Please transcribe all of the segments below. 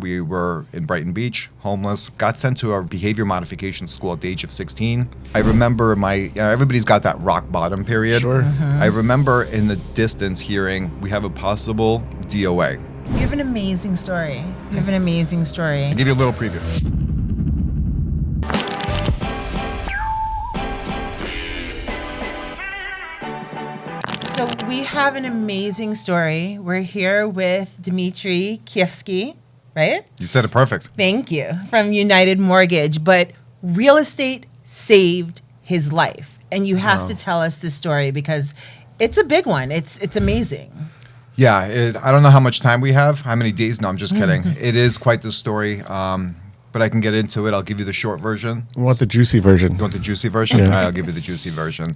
We were in Brighton Beach, homeless, got sent to a behavior modification school at the age of 16. I remember everybody's got that rock bottom period. Sure. I remember in the distance hearing, we have a possible D.O.A. You have an amazing story. You have an amazing story. I'll give you a little preview. So we have an amazing story. We're here with Dmitry Kievsky, right? You said it perfect. Thank you. From United Mortgage. But real estate saved his life. And you have to tell us this story because it's a big one. It's amazing. Yeah, I don't know how much time we have, how many days. No, I'm just kidding. It is quite the story, but I can get into it. I'll give you the short version. I want the juicy version. You want the juicy version? Yeah. All right, I'll give you the juicy version.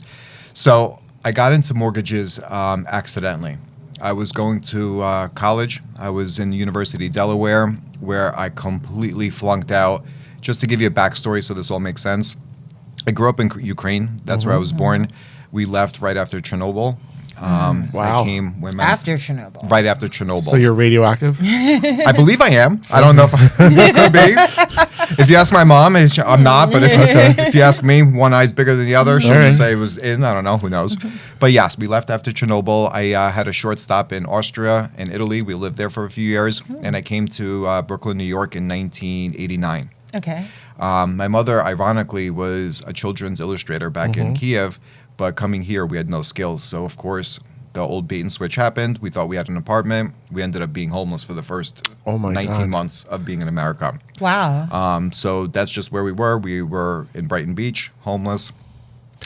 So I got into mortgages accidentally. I was going to college. I was in University of Delaware, where I completely flunked out. Just to give you a backstory so this all makes sense, I grew up in Ukraine. That's where I was born. We left right after Chernobyl. Wow. I came when After Chernobyl. right after Chernobyl. So you're radioactive? I believe I am. I don't know if it could be. If you ask my mom, I'm not. But if you ask me, one eye's bigger than the other. She'll just say it was in. I don't know. Who knows? But yes, we left after Chernobyl. I had a short stop in Austria and Italy. We lived there for a few years. And I came to Brooklyn, New York in 1989. Okay. My mother, ironically, was a children's illustrator back in Kiev. But coming here, we had no skills. So, of course, the old bait and switch happened. We thought we had an apartment. We ended up being homeless for the first 19 months of being in America. Wow. So that's just where we were. We were in Brighton Beach, homeless.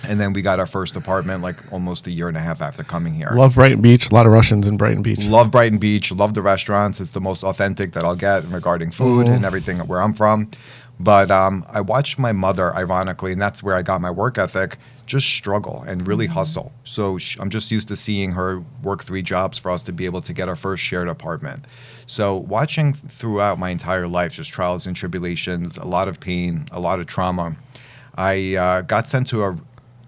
And then we got our first apartment like almost a year and a half after coming here. Love Brighton Beach. A lot of Russians in Brighton Beach. Love Brighton Beach. Love the restaurants. It's the most authentic that I'll get regarding food and everything where I'm from. But I watched my mother, ironically, and that's where I got my work ethic, just struggle and really hustle. So I'm just used to seeing her work 3 jobs for us to be able to get our first shared apartment. So watching throughout my entire life, just trials and tribulations, a lot of pain, a lot of trauma. I got sent to a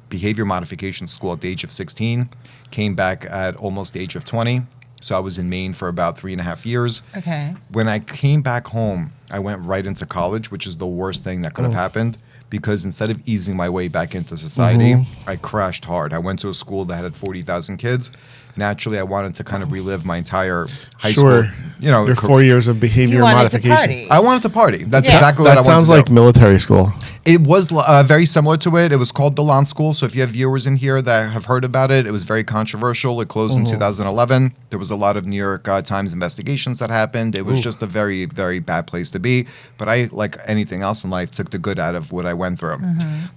behavior modification school at the age of 16, came back at almost the age of 20. So I was in Maine for about 3.5 years. Okay. When I came back home, I went right into college, which is the worst thing that could have happened. Because instead of easing my way back into society, I crashed hard. I went to a school that had 40,000 kids. Naturally, I wanted to kind of relive my entire high school. You know, your 4 years of behavior You wanted modification. to party. I wanted to party. That's Yeah. exactly what I That wanted sounds to do. like military school. It was very similar to it. It was called the Lawn School. So if you have viewers in here that have heard about it, it was very controversial. It closed in 2011. There was a lot of New York Times investigations that happened. It was just a very, very bad place to be. But I, like anything else in life, took the good out of what I went through.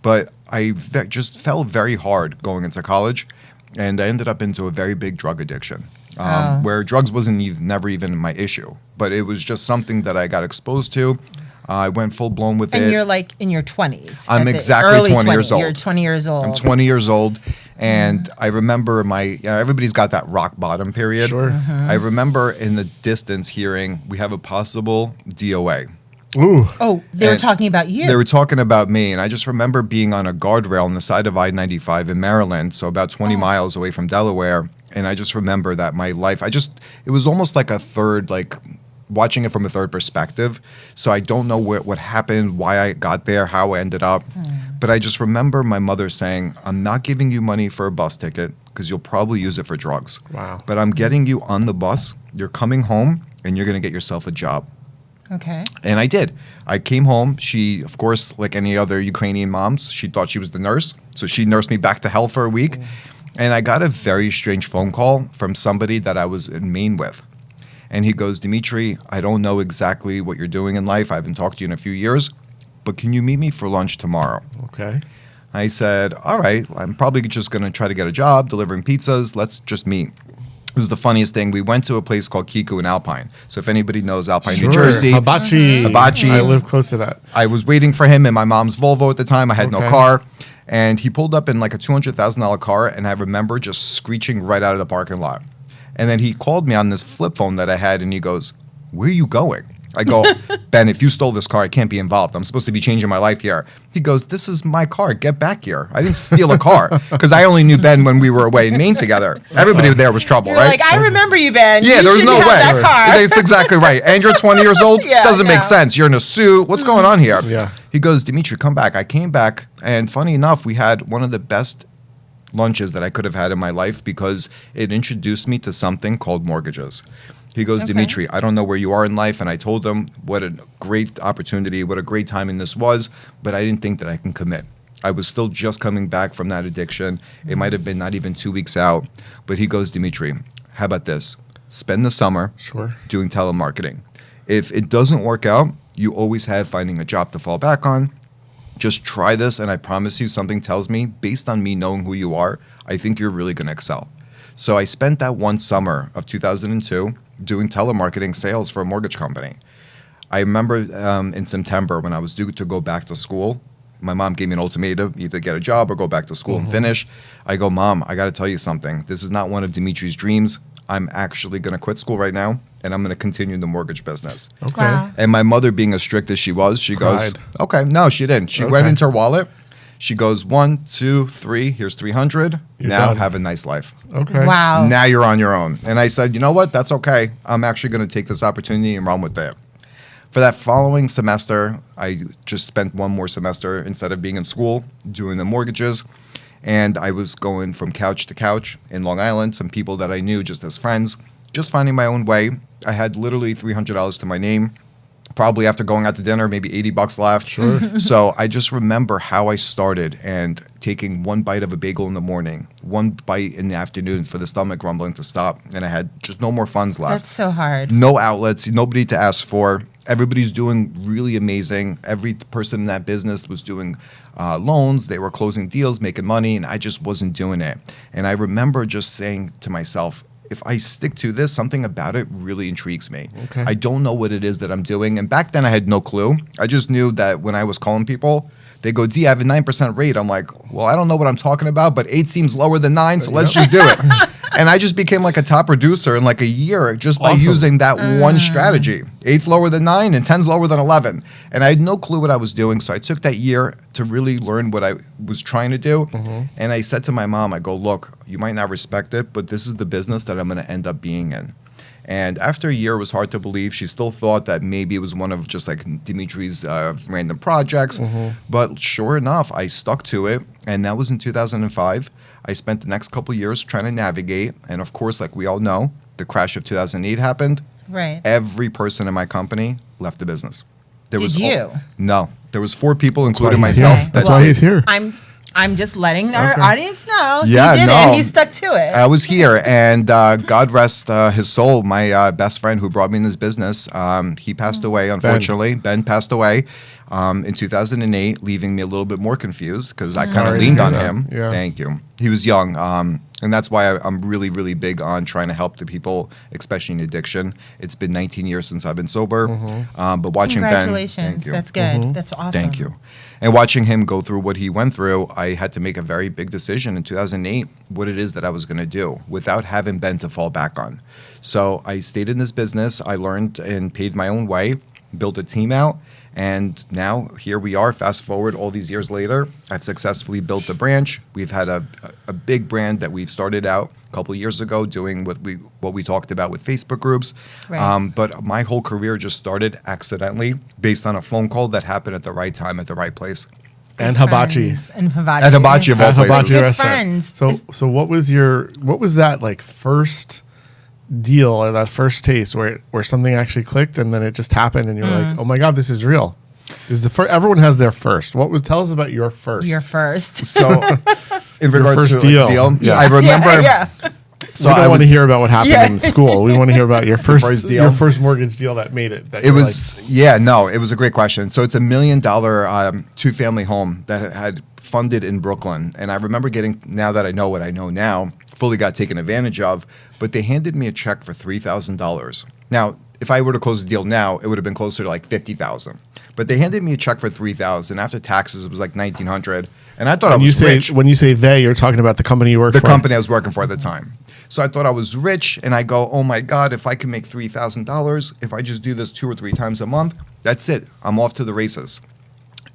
But I just fell very hard going into college. And I ended up into a very big drug addiction, where drugs wasn't never even my issue. But it was just something that I got exposed to. I went full blown with it. And you're like in your 20s. I'm at the exactly early 20 years old. You're 20 years old. I'm 20 years old. And I remember everybody's got that rock bottom period. Sure. I remember in the distance hearing, we have a possible D.O.A. Ooh. Oh, they were And talking about you. They were talking about me, and I just remember being on a guardrail on the side of I-95 in Maryland, so about 20 miles away from Delaware, and I just remember that my life, it was almost like a third, like watching it from a third perspective, so I don't know what happened, why I got there, how I ended up, but I just remember my mother saying, I'm not giving you money for a bus ticket, because you'll probably use it for drugs. Wow. But I'm getting you on the bus, you're coming home, and you're going to get yourself a job. Okay. And I did. I came home. She, of course, like any other Ukrainian moms, she thought she was the nurse. So she nursed me back to health for a week. And I got a very strange phone call from somebody that I was in Maine with. And he goes, Dmitry, I don't know exactly what you're doing in life. I haven't talked to you in a few years. But can you meet me for lunch tomorrow? Okay. I said, all right, I'm probably just going to try to get a job delivering pizzas. Let's just meet. It was the funniest thing. We went to a place called Kiku in Alpine. So if anybody knows Alpine, New Jersey. Hibachi. Hibachi. I live close to that. I was waiting for him in my mom's Volvo at the time. I had no Okay. car. And he pulled up in like a $200,000 car. And I remember just screeching right out of the parking lot. And then he called me on this flip phone that I had. And he goes, where are you going? I go, Ben, if you stole this car, I can't be involved. I'm supposed to be changing my life here. He goes, this is my car. Get back here. I didn't steal a car because I only knew Ben when we were away in Maine together. Everybody there was trouble, You're right? like, I remember you, Ben. Yeah, you there was no shouldn't way. have that car. That's exactly right. And you're 20 years old? Yeah, Doesn't I make know. sense. You're in a suit. What's going on here? Yeah. He goes, Dmitry, come back. I came back, and funny enough, we had one of the best lunches that I could have had in my life because it introduced me to something called mortgages. He goes, Okay. Dmitry, I don't know where you are in life. And I told him what a great opportunity, what a great timing this was, but I didn't think that I can commit. I was still just coming back from that addiction. It might have been not even 2 weeks out. But he goes, Dmitry, how about this? Spend the summer Sure. doing telemarketing. If it doesn't work out, you always have finding a job to fall back on. Just try this, and I promise you, something tells me, based on me knowing who you are, I think you're really going to excel. So I spent that one summer of 2002 doing telemarketing sales for a mortgage company. I remember in September when I was due to go back to school, my mom gave me an ultimatum, either get a job or go back to school and finish. I go, Mom, I got to tell you something. This is not one of Dmitry's dreams. I'm actually going to quit school right now, and I'm going to continue in the mortgage business. Okay. Wow. And my mother, being as strict as she was, she goes, Cried. okay. No, she didn't. She went Okay. into her wallet. She goes, 1, 2, 3, here's 300. You're now done. have a nice life. Okay. Wow. Now you're on your own. And I said, you know what? That's okay. I'm actually going to take this opportunity and run with it. For that following semester, I just spent one more semester instead of being in school doing the mortgages. And I was going from couch to couch in Long Island, some people that I knew just as friends, just finding my own way. I had literally $300 to my name. Probably after going out to dinner, maybe $80 left. Sure. So I just remember how I started and taking one bite of a bagel in the morning, one bite in the afternoon for the stomach rumbling to stop. And I had just no more funds left. That's so hard. No outlets, nobody to ask for. Everybody's doing really amazing. Every person in that business was doing loans. They were closing deals, making money, and I just wasn't doing it. And I remember just saying to myself, if I stick to this, something about it really intrigues me. Okay. I don't know what it is that I'm doing. And back then I had no clue. I just knew that when I was calling people, they go, D, I have a 9% rate. I'm like, well, I don't know what I'm talking about, but 8 seems lower than 9, so let's just do it. And I just became like a top producer in like a year just by Awesome. using that one strategy. 8's lower than 9 and 10's lower than 11. And I had no clue what I was doing. So I took that year to really learn what I was trying to do. And I said to my mom, I go, look, you might not respect it, but this is the business that I'm going to end up being in. And after a year, it was hard to believe. She still thought that maybe it was one of just like Dmitry's random projects. But sure enough, I stuck to it. And that was in 2005. I spent the next couple of years trying to navigate. And of course, like we all know, the crash of 2008 happened. Right. Every person in my company left the business. There Did you? No. There was 4 people, including why he's myself. here. That's why he's here. I'm just letting our Okay. audience know. Yeah, he did no. it. He stuck to it. I was here, and God rest his soul. My best friend who brought me in this business, he passed away, unfortunately. Ben passed away in 2008, leaving me a little bit more confused because I kind Sorry of to leaned hear on that. him. Yeah. Thank you. He was young, and that's why I'm really, really big on trying to help the people, especially in addiction. It's been 19 years since I've been sober, but watching Ben, Congratulations. thank you. That's good. That's awesome. Thank you. And watching him go through what he went through, I had to make a very big decision in 2008 what it is that I was going to do without having Ben to fall back on. So I stayed in this business. I learned and paved my own way, built a team out. And now here we are, fast forward all these years later. I've successfully built a branch. We've had a big brand that we've started out a couple of years ago doing what we talked about with Facebook groups. Right. But my whole career just started accidentally based on a phone call that happened at the right time at the right place. And hibachi. Friends. And hibachi. At hibachi of all At places. hibachi Good restaurant. friends. So Is- so what was that like first deal or that first taste where something actually clicked and then it just happened and you're like, oh my God, this is real. This is the first. Everyone has their first. Tell us about your first. Your first. So in regards first to deal. like, Yeah. I remember. Yeah. So we I don't want to was- hear about what happened Yeah. in school. We want to hear about your first first deal. your first mortgage deal that made it. That It you're was, like, it was a great question. So it's $1 million 2-family home that had funded in Brooklyn. And I remember getting, now that I know what I know now, fully got taken advantage of, but they handed me a check for $3,000. Now, if I were to close the deal now, it would have been closer to like $50,000. But they handed me a check for $3,000. After taxes, it was like $1,900. And I thought I was rich. when you say they, you're talking about the company you work The for. company I was working for at the time. So I thought I was rich, and I go, oh my God, if I can make $3,000, if I just do this 2 or 3 times a month, that's it. I'm off to the races.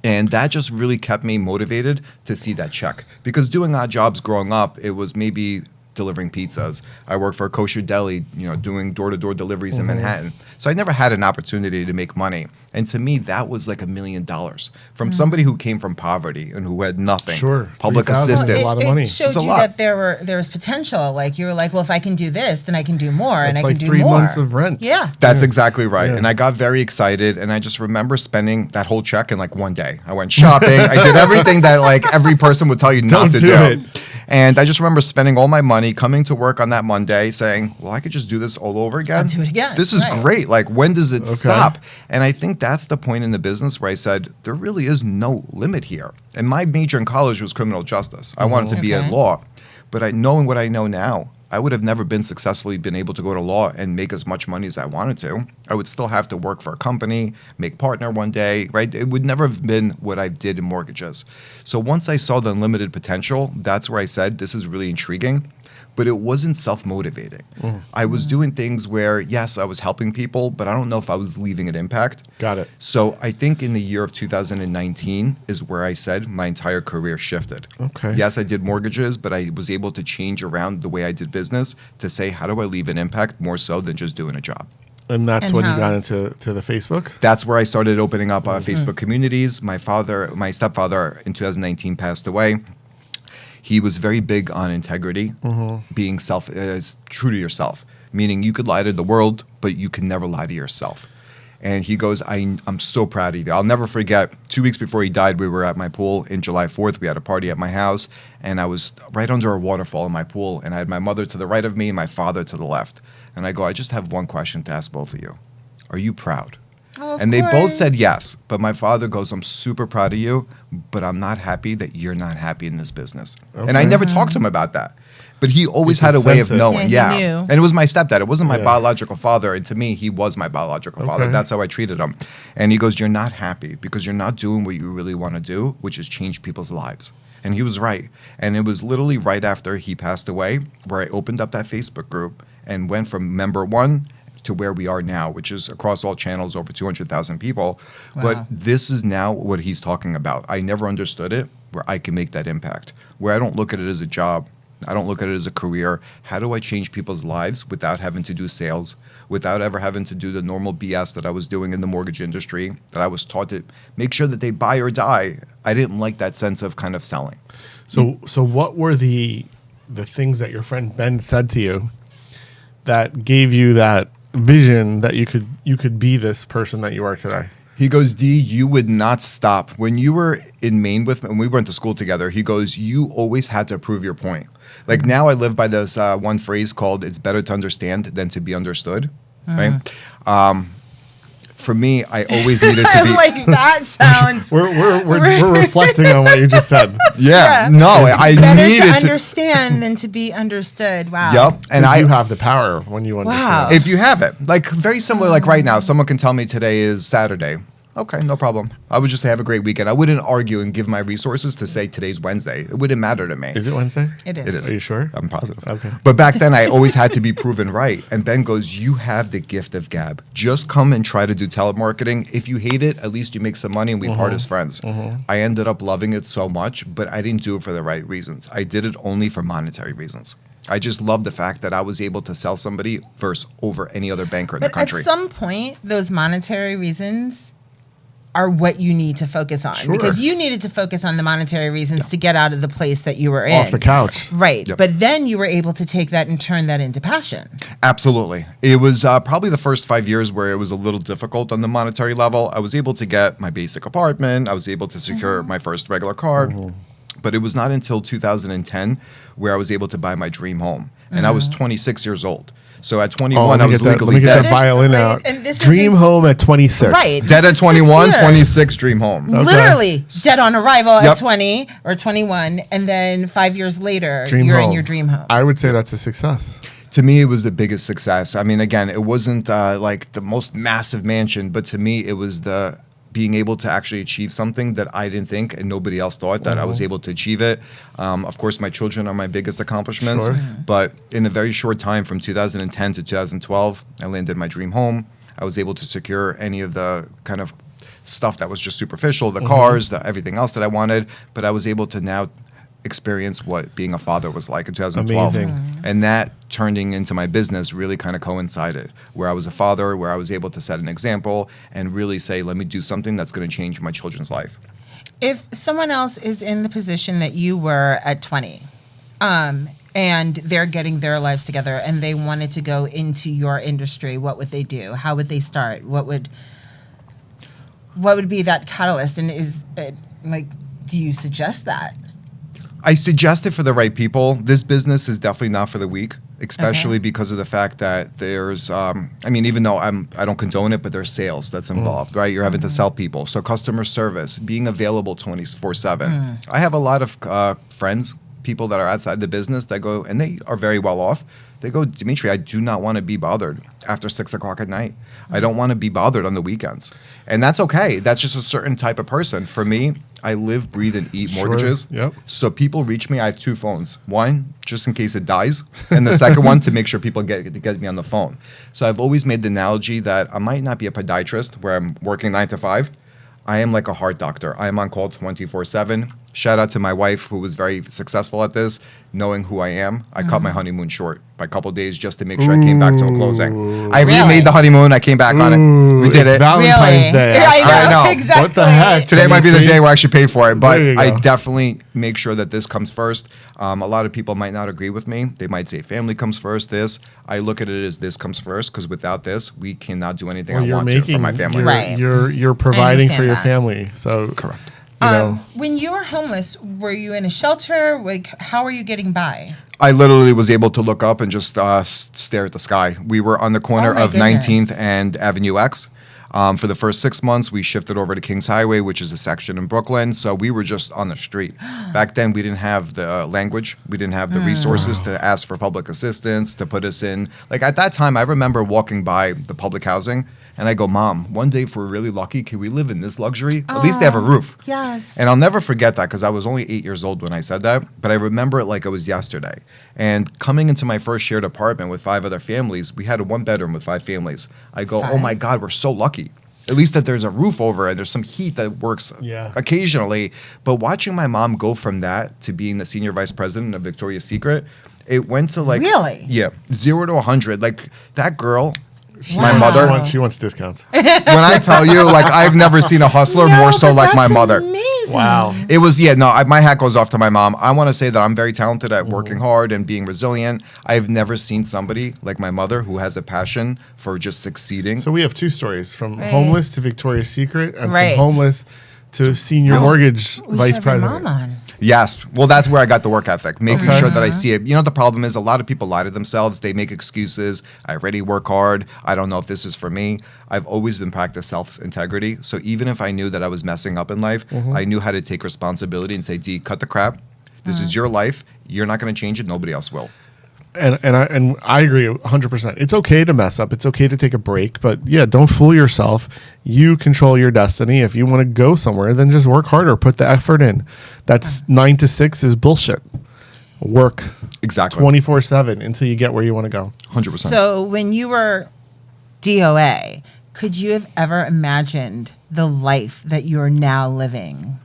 And that just really kept me motivated to see that check. Because doing odd jobs growing up, it was maybe delivering pizzas. I worked for a kosher deli, doing door-to-door deliveries in Manhattan. So I never had an opportunity to make money. And to me, that was like $1 million from somebody who came from poverty and who had nothing. Sure. Public 3,000 is assistance. a lot of money. It showed It's a you lot. that there was potential. Like you were like, well, if I can do this, then I can do more, and I That's like can do 3 more. months of rent. Yeah. That's exactly right. Yeah. And I got very excited, and I just remember spending that whole check in like one day. I went shopping. I did everything that like every person would tell you not Don't to do do. it. And I just remember spending all my money, coming to work on that Monday, saying, well, I could just do this all over again. I'll do it again. This is Right. great. Like, when does it Okay. stop? And I think that's the point in the business where I said, there really is no limit here. And my major in college was criminal justice. I wanted to be in Okay. law. But knowing what I know now, I would have never successfully been able to go to law and make as much money as I wanted to. I would still have to work for a company, make partner one day, right? It would never have been what I did in mortgages. So once I saw the unlimited potential, that's where I said, this is really intriguing. But it wasn't self-motivating. I was doing things where, yes, I was helping people, but I don't know if I was leaving an impact. Got it. So I think in the year of 2019 is where I said my entire career shifted. Okay. Yes, I did mortgages, but I was able to change around the way I did business to say, how do I leave an impact more so than just doing a job? And that's And when you got how's- into the Facebook? That's where I started opening up Facebook communities. My stepfather in 2019 passed away. He was very big on integrity, being true to yourself, meaning you could lie to the world, but you can never lie to yourself. And he goes, I'm so proud of you. I'll never forget, 2 weeks before he died, we were at my pool in July 4th. We had a party at my house, and I was right under a waterfall in my pool, and I had my mother to the right of me and my father to the left. And I go, I just have one question to ask both of you. Are you proud? Oh, of And they both said course. yes. But my father goes, I'm super proud of you, but I'm not happy that you're not happy in this business. And I Okay. never talked to him about that. But he always You had a could way of sense it. knowing. Yeah, Yeah. he knew. And it was my stepdad. It wasn't my Yeah. biological father. And to me, he was my biological father. Okay. That's how I treated him. And he goes, you're not happy because you're not doing what you really want to do, which is change people's lives. And he was right. And it was literally right after he passed away where I opened up that Facebook group and went from member 1 to where we are now, which is across all channels, over 200,000 people. Wow. But this is now what he's talking about. I never understood it, where I can make that impact, where I don't look at it as a job. I don't look at it as a career. How do I change people's lives without having to do sales, without ever having to do the normal BS that I was doing in the mortgage industry, that I was taught to make sure that they buy or die? I didn't like that sense of kind of selling. So what were the things that your friend Ben said to you that gave you that vision that you could be this person that you are today? He goes, D, you would not stop. When you were in Maine with me, when we went to school together, he goes, you always had to prove your point. Like now I live by this one phrase called, it's better to understand than to be understood, right? For me, I always needed to I'm be. like, that sounds We're reflecting on what you just said. Yeah, no, I better needed to to. understand than to be understood. Wow. Yep, and And you have the power when you understand. Wow. if you have it, like very similar, like right now, someone can tell me today is Saturday. Okay, no problem. I would just say have a great weekend. I wouldn't argue and give my resources to say today's Wednesday. It wouldn't matter to me. Is it Wednesday? It is. It is. Are you sure? I'm positive. Okay. But back then, I always had to be proven right. And Ben goes, you have the gift of gab. Just come and try to do telemarketing. If you hate it, at least you make some money and we part as friends. I ended up loving it so much, but I didn't do it for the right reasons. I did it only for monetary reasons. I just love the fact that I was able to sell somebody over any other banker in the But country. at some point, those monetary reasons are what you need to focus on. Sure. Because you needed to focus on the monetary reasons to get out of the place that you were in. Off the couch. Right. Yep. But then you were able to take that and turn that into passion. Absolutely. It was probably the first 5 years where it was a little difficult on the monetary level. I was able to get my basic apartment. I was able to secure my first regular car. But it was not until 2010 where I was able to buy my dream home. And I was 26 years old. So at 21, I was Let legally me get dead. that This- violin right, out. and this is Dream ins- home at 26. Right. Dead at This is 21, 6 years. 26, dream home. Literally dead on arrival Yep. at 20 or 21. And then 5 years later, Dream you're home. in your dream home. I would say that's a success. To me, it was the biggest success. I mean, again, it wasn't like the most massive mansion, but to me, it was the being able to actually achieve something that I didn't think and nobody else thought that I was able to achieve it. Of course, my children are my biggest accomplishments. Sure. But in a very short time, from 2010 to 2012, I landed my dream home. I was able to secure any of the kind of stuff that was just superficial, the cars, everything else that I wanted. But I was able to now experience what being a father was like in 2012. Amazing. And that turning into my business really kind of coincided, where I was a father, where I was able to set an example and really say, let me do something that's going to change my children's life. If someone else is in the position that you were at 20, and they're getting their lives together and they wanted to go into your industry, what would they do? How would they start? What would be that catalyst? And is it, like, do you suggest that? I suggest it for the right people. This business is definitely not for the weak, especially because of the fact that there's, even though I don't condone it, but there's sales that's involved, right? You're having to sell people. So customer service, being available 24/7. I have a lot of friends, people that are outside the business that go, and they are very well off. They go, Dmitry, I do not want to be bothered after 6 o'clock at night. I don't want to be bothered on the weekends. And that's okay. That's just a certain type of person. For me, I live, breathe, and eat mortgages. Yep. So people reach me. I have 2 phones. One, just in case it dies. And the second one, to make sure people get me on the phone. So I've always made the analogy that I might not be a podiatrist where I'm working 9 to 5. I am like a heart doctor. I am on call 24/7. Shout out to my wife, who was very successful at this, knowing who I am. I cut my honeymoon short by a couple of days just to make sure I came back to a closing. I remade the honeymoon. I came back on it. We did it's it. Valentine's Day. Yeah, I know. Exactly. What the heck? Today might be the day where I should pay for it, but There you I go. definitely make sure that this comes first. A lot of people might not agree with me. They might say family comes first, this. I look at it as this comes first, because without this, we cannot do anything I want to for my family. Right. You're providing for understand your that. family. So Correct. You know, When you were homeless, were you in a shelter? Like, how are you getting by? I literally was able to look up and just stare at the sky. We were on the corner Oh my of goodness. 19th and Avenue X. For the first 6 months, we shifted over to Kings Highway, which is a section in Brooklyn. So we were just on the street. Back then, we didn't have the language. We didn't have the resources to ask for public assistance, to put us in. Like, at that time, I remember walking by the public housing, and I go, Mom, one day if we're really lucky, can we live in this luxury? At least they have a roof. Yes. And I'll never forget that, because I was only 8 years old when I said that, but I remember it like it was yesterday. And coming into my first shared apartment with 5 other families, we had a 1-bedroom with 5 families. I go, oh my God, we're so lucky. At least that there's a roof over it. There's some heat that works occasionally. But watching my mom go from that to being the senior vice president of Victoria's Secret, it went to like... Really? Yeah. 0 to 100. Like, that girl... Wow. My mother, she wants discounts. when I tell you, like, I've never seen a hustler more so but like my that's mother. Amazing. Wow. It was, my hat goes off to my mom. I want to say that I'm very talented at working hard and being resilient. I've never seen somebody like my mother who has a passion for just succeeding. So we have 2 stories, from Right. homeless to Victoria's Secret, and Right. from homeless to senior mortgage We vice should have your president. mom on. Yes. Well, that's where I got the work ethic, making Okay. sure that I see it. You know, the problem is a lot of people lie to themselves. They make excuses. I already work hard. I don't know if this is for me. I've always been practiced self-integrity. So even if I knew that I was messing up in life, I knew how to take responsibility and say, D, cut the crap. This is your life. You're not going to change it. Nobody else will. And I agree 100%. It's okay to mess up. It's okay to take a break, but yeah, don't fool yourself. You control your destiny. If you want to go somewhere, then just work harder. Put the effort in. That's 9 to 6 is bullshit. Work Exactly. 24/7 until you get where you want to go. 100%. So when you were D.O.A., could you have ever imagined the life that you are now living?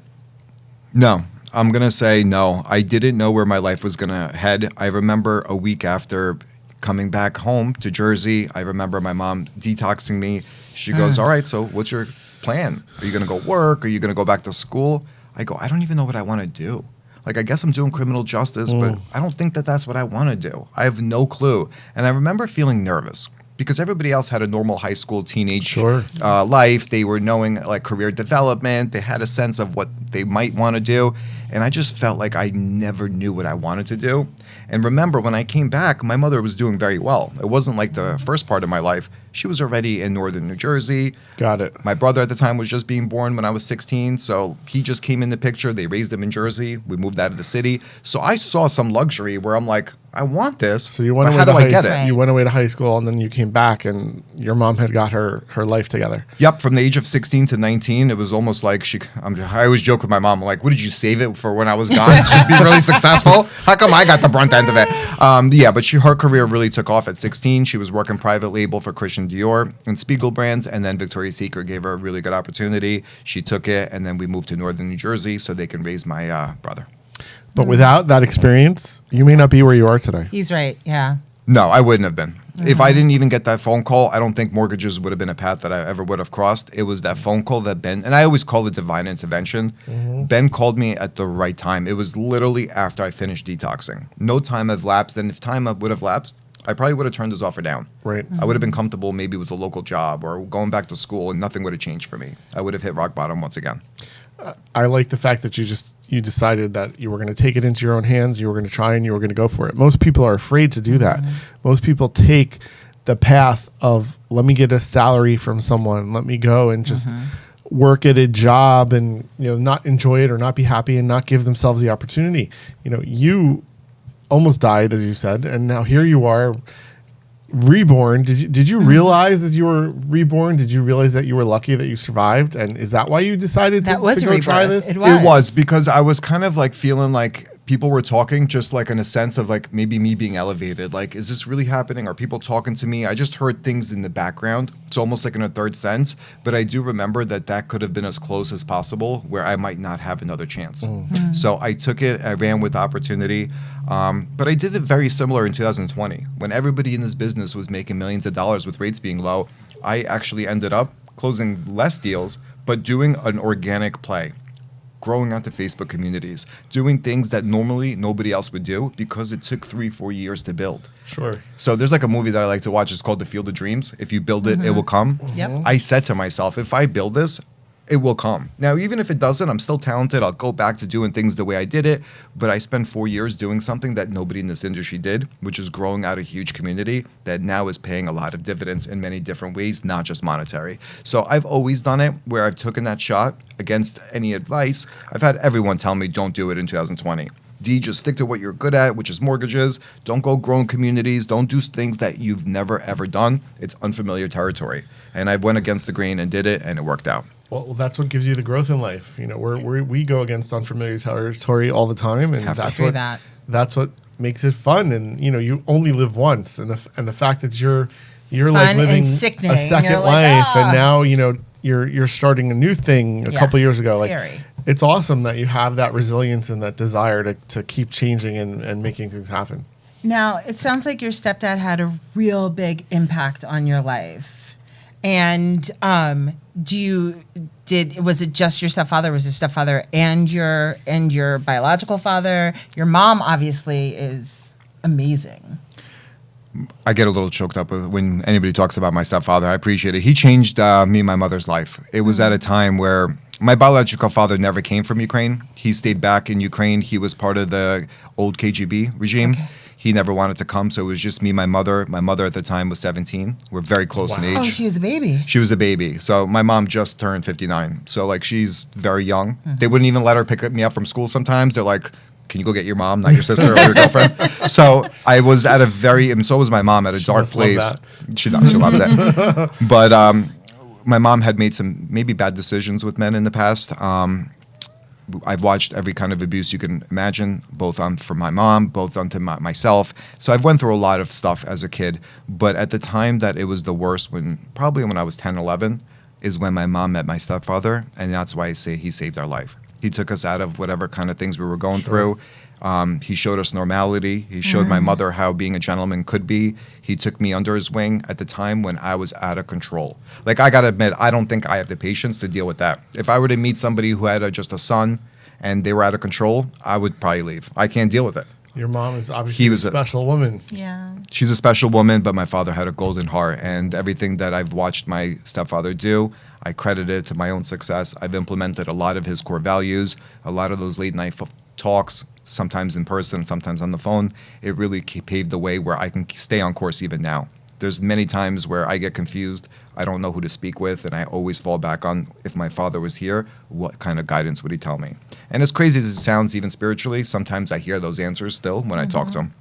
No, I'm going to say no. I didn't know where my life was going to head. I remember a week after coming back home to Jersey, I remember my mom detoxing me. She goes, all right, so what's your plan? Are you going to go work? Are you going to go back to school? I go, I don't even know what I want to do. Like, I guess I'm doing criminal justice, but I don't think that that's what I want to do. I have no clue. And I remember feeling nervous because everybody else had a normal high school teenage life. They were knowing like career development. They had a sense of what they might want to do. And I just felt like I never knew what I wanted to do. And remember, when I came back, my mother was doing very well. It wasn't like the first part of my life. She was already in northern New Jersey. Got it. My brother at the time was just being born when I was 16, so he just came in the picture. They raised him in Jersey. We moved out of the city. So I saw some luxury where I'm like, I want this, So you went but away how to do I high get school. it? You went away to high school, and then you came back, and your mom had got her life together. Yep, from the age of 16 to 19, it was almost like I always joke with my mom, I'm like, what did you save it for when I was gone? She'd be really successful. How come I got the brunt end of it? Yeah, but her career really took off at 16. She was working private label for Christian Dior and Spiegel brands, and then Victoria's Secret gave her a really good opportunity. She took it, and then we moved to northern New Jersey so they can raise my brother. But without that experience, you may not be where you are today. He's right. Yeah. No, I wouldn't have been. If I didn't even get that phone call, I don't think mortgages would have been a path that I ever would have crossed. It was that phone call that Ben, and I always call it divine intervention. Ben called me at the right time. It was literally after I finished detoxing. No time had lapsed, and if time would have lapsed, I probably would have turned his offer down. Right. I would have been comfortable maybe with a local job or going back to school, and nothing would have changed for me. I would have hit rock bottom once again. I like the fact that you decided that you were going to take it into your own hands. You were going to try and you were going to go for it. Most people are afraid to do that. Most people take the path of, let me get a salary from someone. Let me go and just work at a job and, not enjoy it or not be happy and not give themselves the opportunity. You almost died, as you said, and now here you are, reborn. Did you realize that you were reborn? Did you realize that you were lucky that you survived? And is that why you decided to go try this? It was. It was because I was kind of like feeling like people were talking, just like in a sense of like maybe me being elevated. Like, is this really happening? Are people talking to me? I just heard things in the background. It's almost like in a third sense. But I do remember that could have been as close as possible where I might not have another chance. So I took it. I ran with opportunity. But I did it very similar in 2020 when everybody in this business was making millions of dollars with rates being low. I actually ended up closing less deals, but doing an organic play, growing out the Facebook communities, doing things that normally nobody else would do because it took 3-4 years to build. Sure. So there's like a movie that I like to watch. It's called The Field of Dreams. If you build it, it will come. Yep. I said to myself, if I build this, it will come. Now, even if it doesn't, I'm still talented. I'll go back to doing things the way I did it. But I spent 4 years doing something that nobody in this industry did, which is growing out a huge community that now is paying a lot of dividends in many different ways, not just monetary. So I've always done it where I've taken that shot against any advice. I've had everyone tell me, don't do it in 2020. D, just stick to what you're good at, which is mortgages. Don't go growing communities. Don't do things that you've never, ever done. It's unfamiliar territory. And I went against the grain and did it, and it worked out. Well, that's what gives you the growth in life. We go against unfamiliar territory all the time, and that's what makes it fun. And you only live once, and the fact that you're like living a second life, and now you're starting a new thing a couple years ago. Scary. Like, it's awesome that you have that resilience and that desire to keep changing and making things happen. Now, it sounds like your stepdad had a real big impact on your life. And was it just your stepfather? Was your stepfather and your biological father? Your mom obviously is amazing. I get a little choked up when anybody talks about my stepfather. I appreciate it. He changed me and my mother's life. It was at a time where my biological father never came from Ukraine. He stayed back in Ukraine. He was part of the old KGB regime. Okay. He never wanted to come, so it was just me, my mother. My mother at the time was 17. We're very close in age. Oh, she was a baby. She was a baby. So my mom just turned 59. So like she's very young. They wouldn't even let her pick me up from school sometimes. They're like, can you go get your mom, not your sister or your girlfriend? So I was at and so was my mom, at a dark place. She loved that. But my mom had made some maybe bad decisions with men in the past. I've watched every kind of abuse you can imagine, both from my mom, both onto myself. So I've went through a lot of stuff as a kid. But at the time that it was the worst, probably when I was 10, 11, is when my mom met my stepfather. And that's why I say he saved our life. He took us out of whatever kind of things we were going through. He showed us normality. He showed my mother how being a gentleman could be. He took me under his wing at the time when I was out of control. Like, I got to admit, I don't think I have the patience to deal with that. If I were to meet somebody who had just a son and they were out of control, I would probably leave. I can't deal with it. Your mom is obviously a special woman. Yeah. She's a special woman, but my father had a golden heart. And everything that I've watched my stepfather do, I credit it to my own success. I've implemented a lot of his core values, a lot of those late night talks, sometimes in person, sometimes on the phone. It really paved the way where I can stay on course even now. There's many times where I get confused. I don't know who to speak with, and I always fall back on, if my father was here, what kind of guidance would he tell me? And as crazy as it sounds, even spiritually, sometimes I hear those answers still when I talk to him.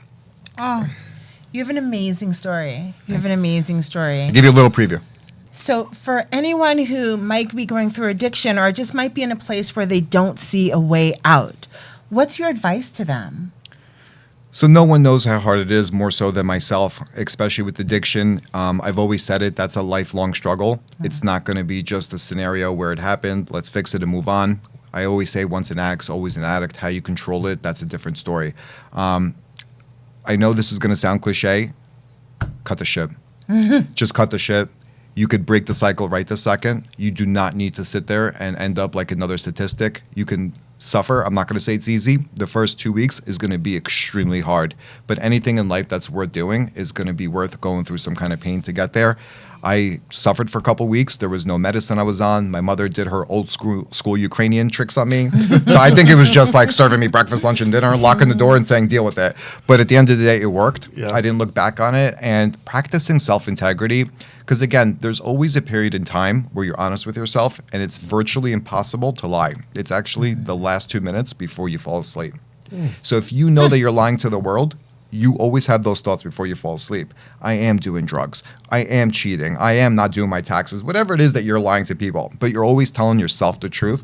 Oh, you have an amazing story. You have an amazing story. I'll give you a little preview. So for anyone who might be going through addiction or just might be in a place where they don't see a way out, what's your advice to them? So no one knows how hard it is more so than myself, especially with addiction. I've always said it, that's a lifelong struggle. It's not going to be just a scenario where it happened, let's fix it and move on. I always say once an addict's always an addict. How you control it, that's a different story. I know this is going to sound cliche. Cut the shit. Just cut the shit. You could break the cycle right this second. You do not need to sit there and end up like another statistic. You can suffer. I'm not going to say it's easy. The first 2 weeks is going to be extremely hard. But anything in life that's worth doing is going to be worth going through some kind of pain to get there. I suffered for a couple weeks. There was no medicine I was on. My mother did her old school Ukrainian tricks on me. So I think it was just like serving me breakfast, lunch, and dinner, locking the door and saying, deal with it. But at the end of the day, it worked. Yeah. I didn't look back on it. And practicing self-integrity, because again, there's always a period in time where you're honest with yourself, and it's virtually impossible to lie. It's actually the last 2 minutes before you fall asleep. So if you know that you're lying to the world, you always have those thoughts before you fall asleep. I am doing drugs. I am cheating. I am not doing my taxes. Whatever it is that you're lying to people, but you're always telling yourself the truth.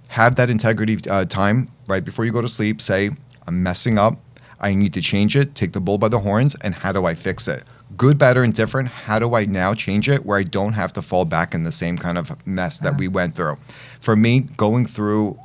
Have that integrity time right before you go to sleep. Say, I'm messing up. I need to change it. Take the bull by the horns. And how do I fix it? Good, bad, or indifferent. How do I now change it where I don't have to fall back in the same kind of mess that we went through? For me, going through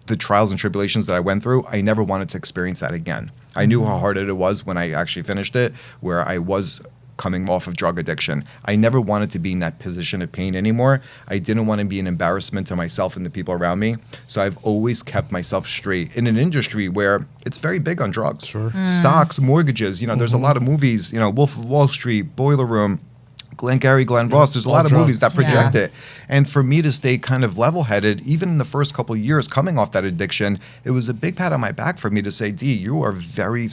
the trials and tribulations that I went through, I never wanted to experience that again. I knew how hard it was when I actually finished it, where I was coming off of drug addiction. I never wanted to be in that position of pain anymore. I didn't want to be an embarrassment to myself and the people around me. So I've always kept myself straight in an industry where it's very big on drugs. Sure. Stocks, mortgages, there's a lot of movies, Wolf of Wall Street, Boiler Room, Glengarry Glen Ross. There's a lot of movies that project it. And for me to stay kind of level-headed, even in the first couple of years coming off that addiction, it was a big pat on my back for me to say, D, you are very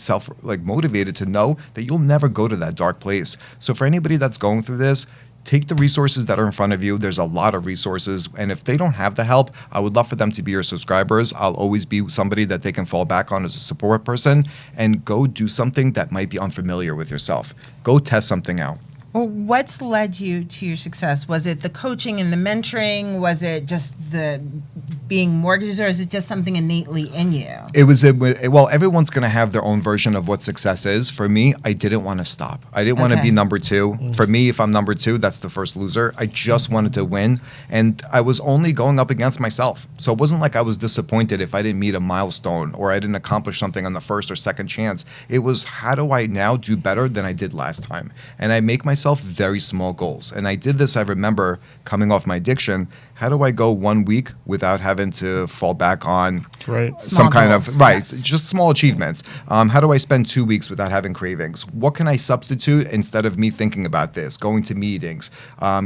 motivated to know that you'll never go to that dark place. So for anybody that's going through this, take the resources that are in front of you. There's a lot of resources. And if they don't have the help, I would love for them to be your subscribers. I'll always be somebody that they can fall back on as a support person, and go do something that might be unfamiliar with yourself. Go test something out. Well, what's led you to your success? Was it the coaching and the mentoring? Was it just the being mortgages, or is it just something innately in you? It was, well, everyone's going to have their own version of what success is. For me, I didn't want to stop. I didn't want to be number two. For me, if I'm number two, that's the first loser. I just wanted to win. And I was only going up against myself. So it wasn't like I was disappointed if I didn't meet a milestone or I didn't accomplish something on the first or second chance. It was, how do I now do better than I did last time? And I make myself very small goals. And I did this, I remember, coming off my addiction. How do I go 1 week without having to fall back on some kind of, just small achievements? How do I spend 2 weeks without having cravings? What can I substitute instead of me thinking about this? Going to meetings,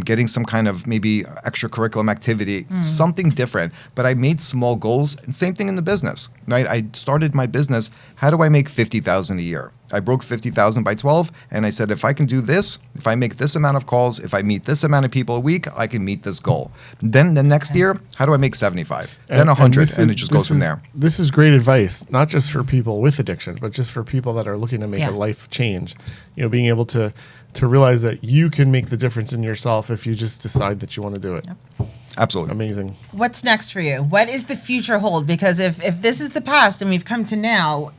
getting some kind of maybe extracurricular activity, something different. But I made small goals, and same thing in the business, right? I started my business. How do I make $50,000 a year? I broke 50,000 by 12, and I said, if I can do this, if I make this amount of calls, if I meet this amount of people a week, I can meet this goal. Then the next year, how do I make 75? Then 100, and it just goes from there. This is great advice, not just for people with addiction, but just for people that are looking to make a life change. Being able to realize that you can make the difference in yourself if you just decide that you want to do it. Yep. Absolutely. Amazing. What's next for you? What is the future hold? Because if this is the past and we've come to now,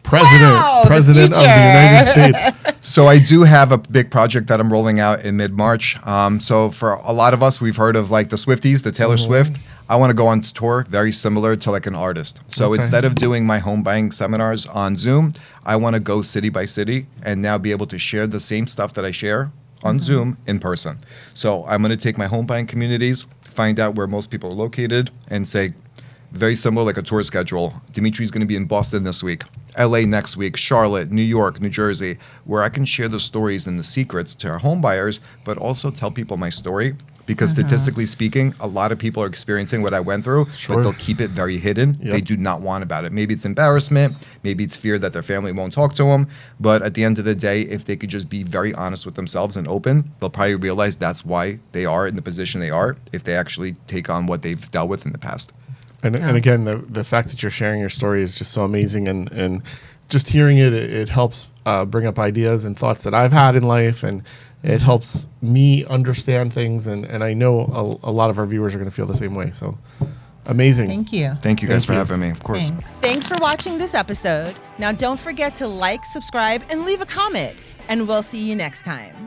President of the United States. So I do have a big project that I'm rolling out in mid-March. So for a lot of us, we've heard of like the Swifties, the Taylor Swift. I want to go on tour very similar to like an artist. So instead of doing my home buying seminars on Zoom, I want to go city by city and now be able to share the same stuff that I share on Zoom in person. So I'm going to take my home buying communities, find out where most people are located, and say, very similar, like a tour schedule. Dmitry's going to be in Boston this week, LA next week, Charlotte, New York, New Jersey, where I can share the stories and the secrets to our home buyers, but also tell people my story, because statistically speaking, a lot of people are experiencing what I went through, Sure. but they'll keep it very hidden. Yep. They do not want about it. Maybe it's embarrassment, maybe it's fear that their family won't talk to them. But at the end of the day, if they could just be very honest with themselves and open, they'll probably realize that's why they are in the position they are if they actually take on what they've dealt with in the past. And again, the fact that you're sharing your story is just so amazing, and just hearing it helps bring up ideas and thoughts that I've had in life, and it helps me understand things, and I know a lot of our viewers are going to feel the same way. So amazing. Thank you. Thank you guys Thank for you. having me, of course. Thanks for watching this episode. Now don't forget to like, subscribe, and leave a comment. And we'll see you next time.